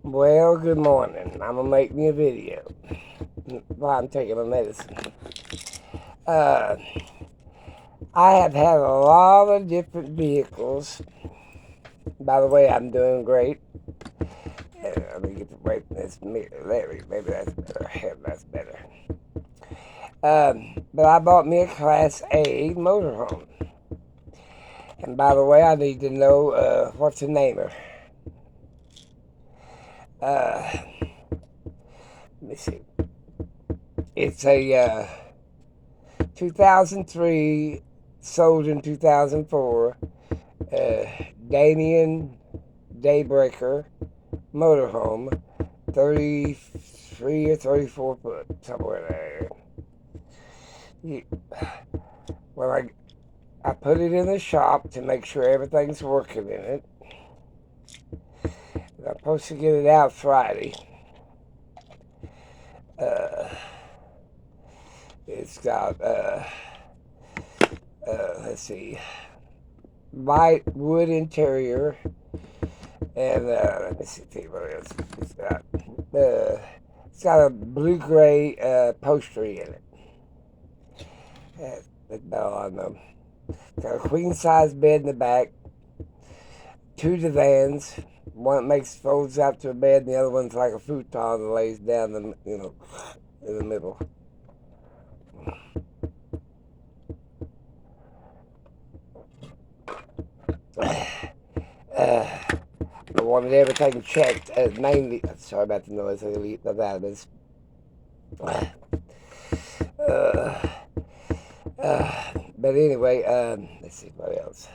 Well, good morning. I'm gonna make me a video while I'm taking my medicine. Uh, I have had a lot of different vehicles. By the way, I'm doing great. Let me get away from this mirror. Maybe that's better. Yeah, that's better. But I bought me a Class A motorhome. And by the way, I need to know what's the name of her. Let me see. It's a 2003, sold in 2004. Damien Daybreaker motorhome, 33 or 34 foot, somewhere there. Well, I put it in the shop to make sure everything's working in it. I'm supposed to get it out Friday. It's got, let's see, light wood interior, and let me see what else it's got. It's got a blue-gray upholstery in it. That's about all I know. It's got a queen-size bed in the back, two divans. One makes folds out to a bed, and the other one's like a futon that lays down in the middle. I wanted everything checked, mainly. Sorry about the noise. I'm gonna eat the vitamins. But anyway, let's see what else.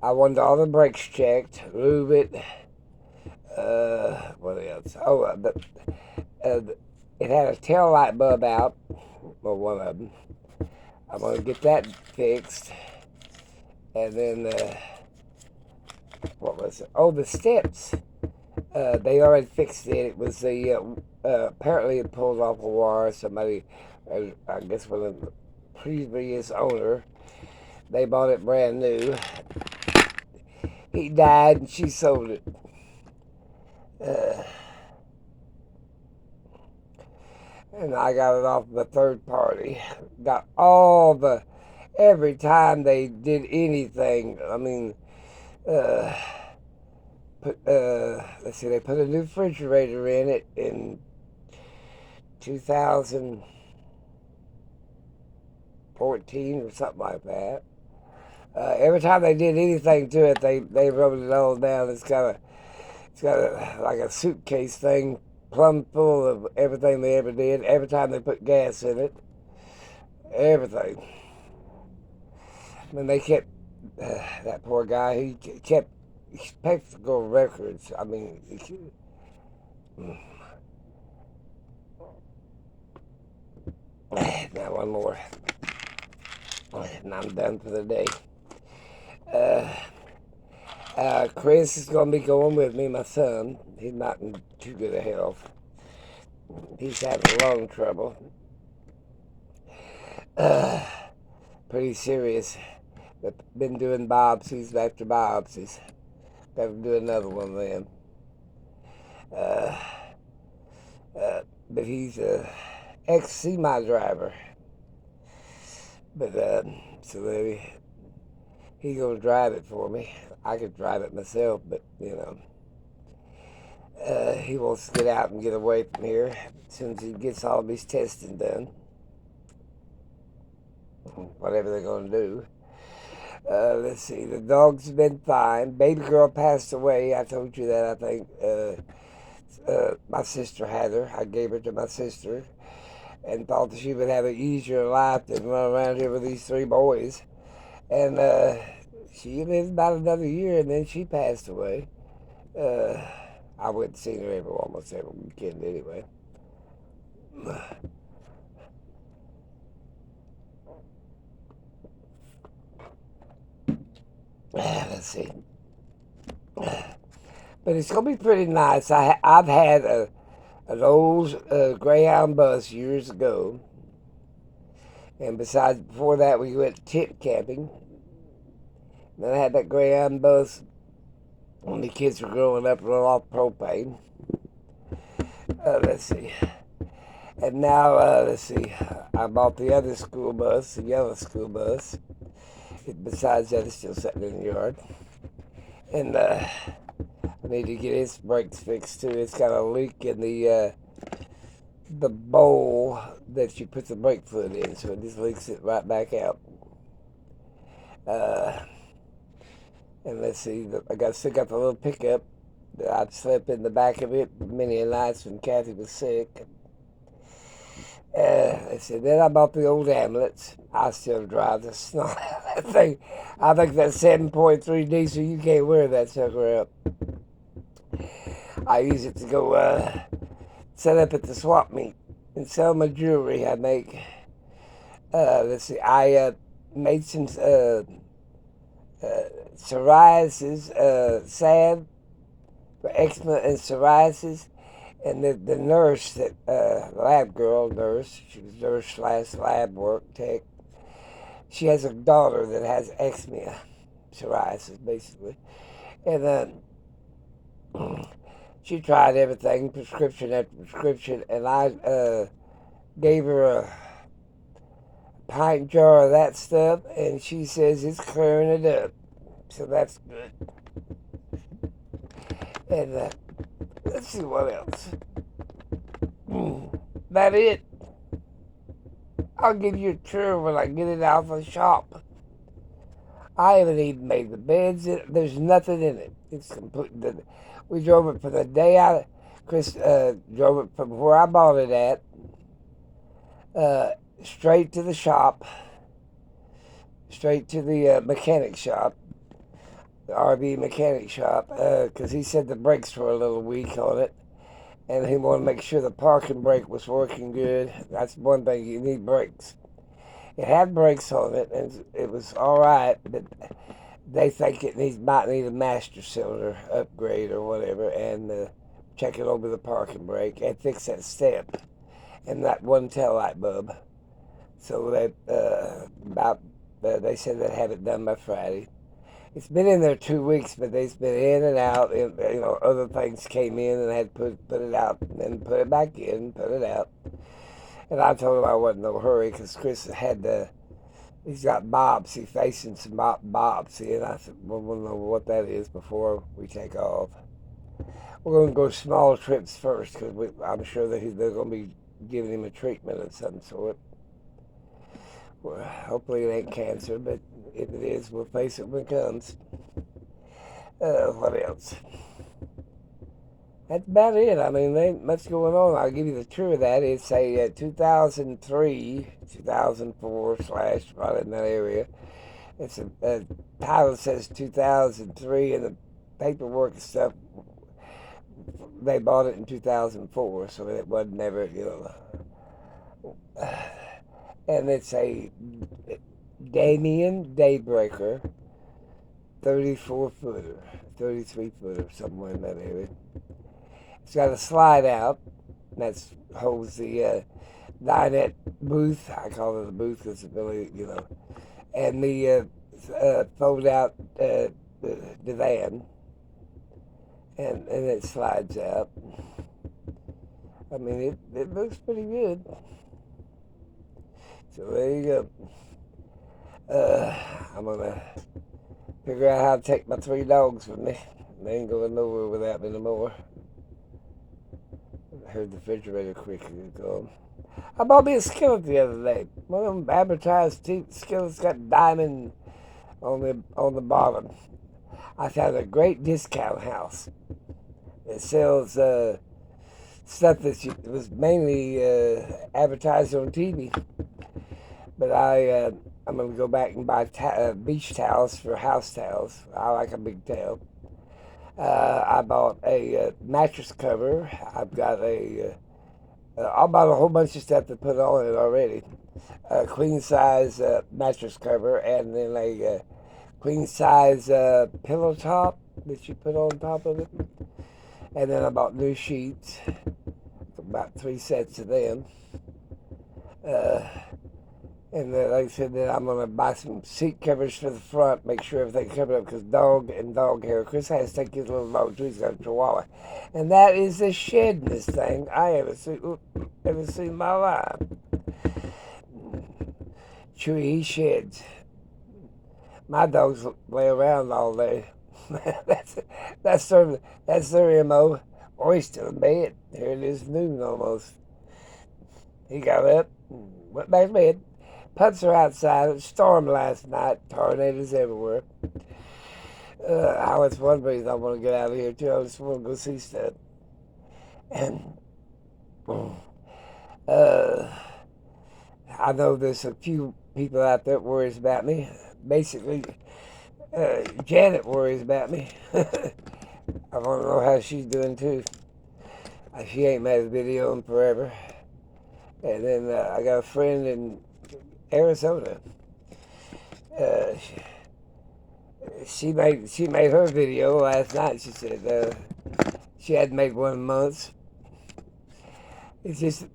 I wanted all the brakes checked, lube it. What else? Oh, it had a tail light bulb out. Well, one of them. I'm gonna get that fixed, and then what was it? Oh, the steps. They already fixed it. It was the apparently it pulled off a wire. Somebody, I guess, one of the previous owner, they bought it brand new. He died, and she sold it. And I got it off of a third party. Got every time they did anything. I mean, let's see, they put a new refrigerator in it in 2014 or something like that. Every time they did anything to it, they wrote it all down. It's got like a suitcase thing, plumb full of everything they ever did. Every time they put gas in it, everything. I mean, they kept that poor guy. He kept spectacle records. I mean, now one more, and I'm done for the day. Chris is going to be going with me, my son. He's not in too good a health. He's having lung trouble. Pretty serious. They've been doing biopsies after biopsies. Got to do another one then. But he's a ex-semi driver. But so he's gonna drive it for me. I could drive it myself, but he wants to get out and get away from here as soon as he gets all these testing done. Whatever they're gonna do. Let's see. The dog's been fine. Baby girl passed away. I told you that. I think my sister had her. I gave her to my sister, and thought that she would have an easier life than run around here with these three boys. And she lived about another year, and then she passed away. I went and seen her almost every weekend anyway. Let's see. But it's going to be pretty nice. I've had an old Greyhound bus years ago. And besides, before that, we went tent camping. Then I had that Greyhound bus when the kids were growing up, run off propane. Let's see. And now, let's see. I bought the other school bus, the yellow school bus. Besides that, it's still sitting in the yard. And I need to get its brakes fixed too. It's got a leak in the bowl that you put the brake fluid in, so it just leaks it right back out. Uh, and let's see, still got the little pickup that I'd slept in the back of it many a nights when Kathy was sick. Let's see, then I bought the old Hamlets. I still drive the snot out of that thing. I think that 7.3 diesel, you can't wear that sucker up. I use it to go set up at the swap meet and sell my jewelry I make. Let's see, I made some psoriasis salve for eczema and psoriasis. And the nurse, that lab girl nurse, she was nurse slash lab work tech. She has a daughter that has eczema, psoriasis basically, and she tried everything, prescription after prescription, and I gave her a pint jar of that stuff, and she says it's clearing it up, so that's good. And let's see what else. That it. I'll give you a tour when I get it out of the shop. I haven't even made the beds. There's nothing in it. It's complete. We drove it from the day out. Chris drove it from where I bought it at, straight to the shop, straight to the mechanic shop, the RV mechanic shop, because he said the brakes were a little weak on it. And he wanted to make sure the parking brake was working good. That's one thing, you need brakes. It had brakes on it, and it was all right, but they think might need a master cylinder upgrade or whatever, and check it over the parking brake and fix that step and that one tail light bulb. So they said they'd have it done by Friday. It's been in there 2 weeks, but they've been in and out. And, other things came in and I had to put it out, and then put it back in, put it out. And I told him I wasn't in no hurry because Chris he's got biopsy, facing some biopsy. And I said, well, we'll know what that is before we take off. We're going to go small trips first because I'm sure that they're going to be giving him a treatment of some sort. Well, hopefully it ain't cancer, but if it is, we'll face it when it comes. What else? That's about it. I mean, there ain't much going on. I'll give you the tour of that. It's a 2003, 2004 / right in that area. It's a title says 2003, and the paperwork and stuff, they bought it in 2004, so it wasn't never, and it's a Damien Daybreaker 34-footer, 33-footer, somewhere in that area. It's got a slide out that holds the dinette booth. I call it a booth because it's really, and the fold out divan, and it slides out. I mean, it looks pretty good. So there you go. I'm gonna figure out how to take my 3 dogs with me. They ain't going nowhere without me no more. I heard the refrigerator creaking. I bought me a skillet the other day. One of them advertised skillets got diamond on the bottom. I found a great discount house. It sells stuff that was mainly advertised on TV. But I'm going to go back and buy beach towels for house towels. I like a big towel. I bought a mattress cover. I bought a whole bunch of stuff to put on it already. A queen size mattress cover, and then a queen size pillow top that you put on top of it. And then I bought new sheets, about 3 sets of them. And like I said, that I'm going to buy some seat covers for the front, make sure everything's covered up, because dog and dog hair. Chris has to take his little dog too. He's got a chihuahua. And that is the shedness thing I ever seen in my life. Chewy, he sheds. My dogs lay around all day. that's their MO. Or he's still in bed. Here it is noon almost. He got up, went back to bed. Putts are outside. It stormed last night. Tornadoes everywhere. I was one reason I want to get out of here too. I just want to go see stuff. And I know there's a few people out there that worries about me. Basically, Janet worries about me. I want to know how she's doing too. She ain't made a video in forever. And then I got a friend in Arizona. She made her video last night. She said she hadn't made one in months. It's just.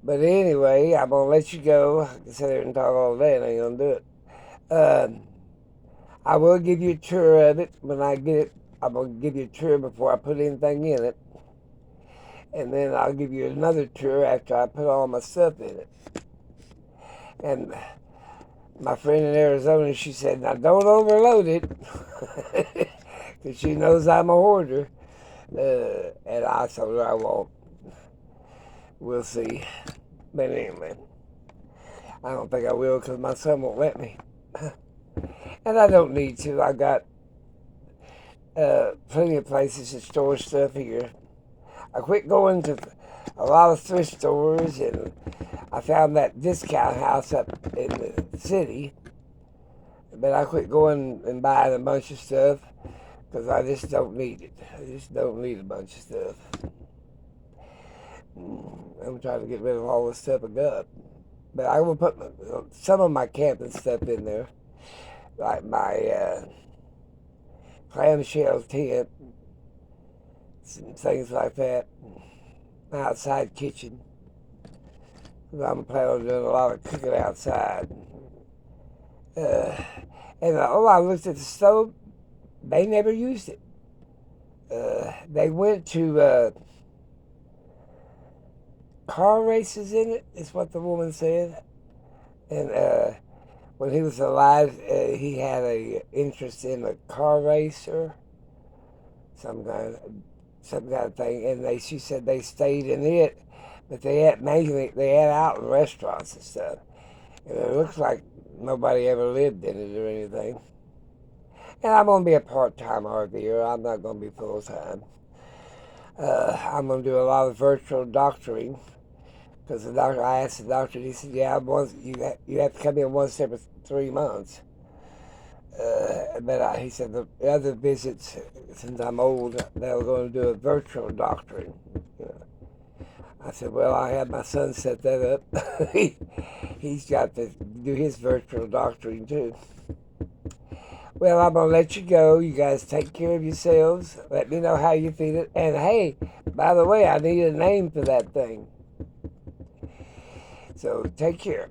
But anyway, I'm gonna let you go. I can sit there and talk all day, and I ain't gonna do it. I will give you a tour of it when I get it. I'm gonna give you a tour before I put anything in it, and then I'll give you another tour after I put all my stuff in it. And my friend in Arizona, she said, "Now don't overload it," because she knows I'm a hoarder. And I told her I won't. We'll see. But anyway, I don't think I will because my son won't let me. And I don't need to. I got plenty of places to store stuff here. I quit going to a lot of thrift stores, and I found that discount house up in the city. But I quit going and buying a bunch of stuff because I just don't need it. I just don't need a bunch of stuff. I'm trying to get rid of all the stuff I got. But I will put some of my camping stuff in there. Like my clamshell tent. Some things like that. My outside kitchen. I'm planning on doing a lot of cooking outside. And I looked at the stove. They never used it. They went to car races in it, is what the woman said. And when he was alive, he had a interest in a car race or some kind of thing. And she said they stayed in it, but they had out in restaurants and stuff. And it looks like nobody ever lived in it or anything. And I'm going to be a part-time RVer. I'm not going to be full-time. I'm going to do a lot of virtual doctoring. Because I asked the doctor, and he said, "Yeah, you have to come in once every 3 months." But he said the other visits, since I'm old, they were going to do a virtual doctoring. I said, "Well, I had my son set that up. He's got to do his virtual doctoring too." Well, I'm going to let you go. You guys take care of yourselves. Let me know how you feel it. And hey, by the way, I need a name for that thing. So take care.